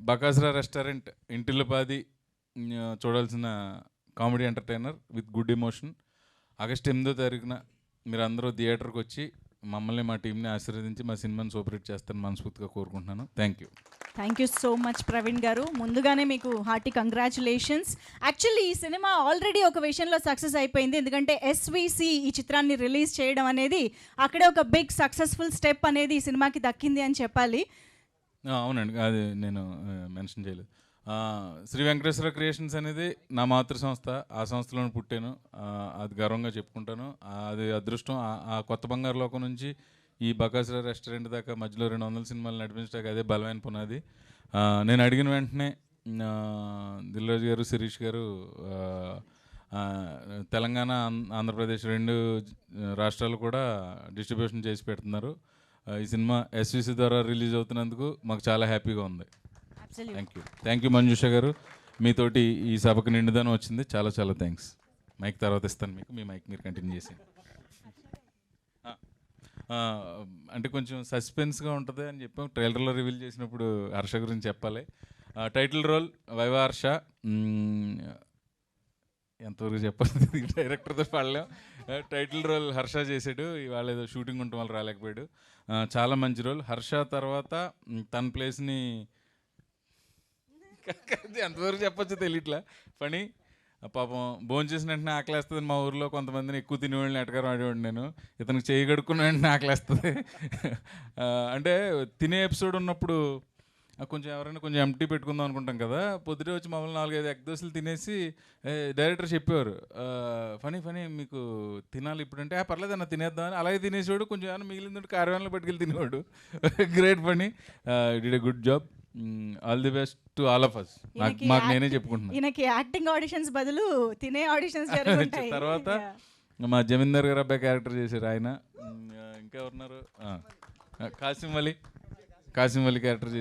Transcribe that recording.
Bakasura restaurant ఇంటిల్లిపాది చూడాల్సిన comedy entertainer with good emotion. August 8వ తారీఖున మీరు అందరూ థియేటర్కి వచ్చి మమ్మల్ని మా టీంని ఆశీర్వదించి మా సినిమాని సూపర్ హిట్ చేస్తారని మనస్ఫూర్తిగా కోరుకుంటున్నాను. Thank you so much Praveen గారు. ముందుగానే మీకు హార్టీ కంగ్రాచులేషన్స్. యాక్చువల్లీ ఈ సినిమా ఆల్రెడీ ఒక విషయంలో సక్సెస్ అయిపోయింది. ఎందుకంటే ఎస్విసి ఈ చిత్రాన్ని రిలీజ్ చేయడం అనేది అక్కడే ఒక బిగ్ సక్సెస్ఫుల్ స్టెప్ అనేది ఈ సినిమాకి దక్కింది అని చెప్పాలి. అవునండి, అది నేను మెన్షన్ చేయలేదు. శ్రీ వెంకటేశ్వర క్రియేషన్స్ అనేది నా మాతృ సంస్థ. ఆ సంస్థలోనే పుట్టాను. అది గర్వంగా చెప్పుకుంటాను. అది అదృష్టం. ఆ కొత్త బంగారు లోకం నుంచి ఈ బకాసురా రెస్టారెంట్ దాకా మధ్యలో 200 సినిమాలు నడిపించడానికి అదే బలమైన పునాది. నేను అడిగిన వెంటనే దిల్రాజు గారు, శిరీష్ గారు తెలంగాణ, ఆంధ్రప్రదేశ్ 2 రాష్ట్రాలు కూడా డిస్ట్రిబ్యూషన్ చేసి పెడుతున్నారు. ఈ సినిమా ఎస్విసి ద్వారా రిలీజ్ అవుతున్నందుకు మాకు చాలా హ్యాపీగా ఉంది. థ్యాంక్ యూ మంజుష గారు. మీతోటి ఈ సభకు నిండుదనం వచ్చింది. చాలా చాలా థ్యాంక్స్. మైక్ తర్వాత ఇస్తాను మీకు. మీ మైక్ మీరు కంటిన్యూ చేసి. అంటే కొంచెం సస్పెన్స్గా ఉంటుంది అని చెప్పాం. ట్రైలర్లో రివీల్ చేసినప్పుడు హర్ష గురించి చెప్పాలి. Title role Viva Harsha. ఎంతవరకు చెప్పాలి, డైరెక్టర్తో పడలేం. టైటిల్ రోల్ హర్ష చేసాడు. ఇవాళ ఏదో షూటింగ్ ఉండటం వల్ల రాలేకపోయాడు. చాలా మంచి రోల్. హర్ష తర్వాత తన ప్లేస్ని ఎంతవరకు చెప్పొచ్చో తెలియట్లా. పని పాపం భోంచేసిన వెంటనే ఆకలేస్తుంది. మా ఊర్లో కొంతమందిని ఎక్కువ తినేవాళ్ళని ఎటకారం ఆడేవాడు నేను. ఇతనికి చేయి కడుక్కున్న వెంటనే ఆకలేస్తుంది. అంటే తినే ఎపిసోడ్ ఉన్నప్పుడు కొంచెం ఎవరైనా కొంచెం ఎంటీ పెట్టుకుందాం అనుకుంటాం కదా. పొద్దుటే వచ్చి మమ్మల్ని 4-5 ఎగ్ దోశలు తినేసి డైరెక్టర్ చెప్పేవారు, ఫనీ మీకు తినాలి ఇప్పుడంటే పర్లేదు అన్న తినేద్దామని. అలాగే తినేసేవాడు. కొంచెం ఏమైనా మిగిలిందంటే కార్యాలయంలో పట్టుకెళ్ళి తినేవాడు. Great funny. Did a good job. All the best to all of us. మాకు నేనే చెప్పుకుంటున్నాను. ఈయనకి యాక్టింగ్ ఆడిషన్స్ బదులు తినే ఆడిషన్స్ జరుగుతాయి. తర్వాత మా జమీందార్ గారు అబ్బాయి క్యారెక్టర్ చేశారు ఆయన. ఇంకా ఎవరున్నారు, కాసిం అలీ క్యారెక్టర్ చేశారు.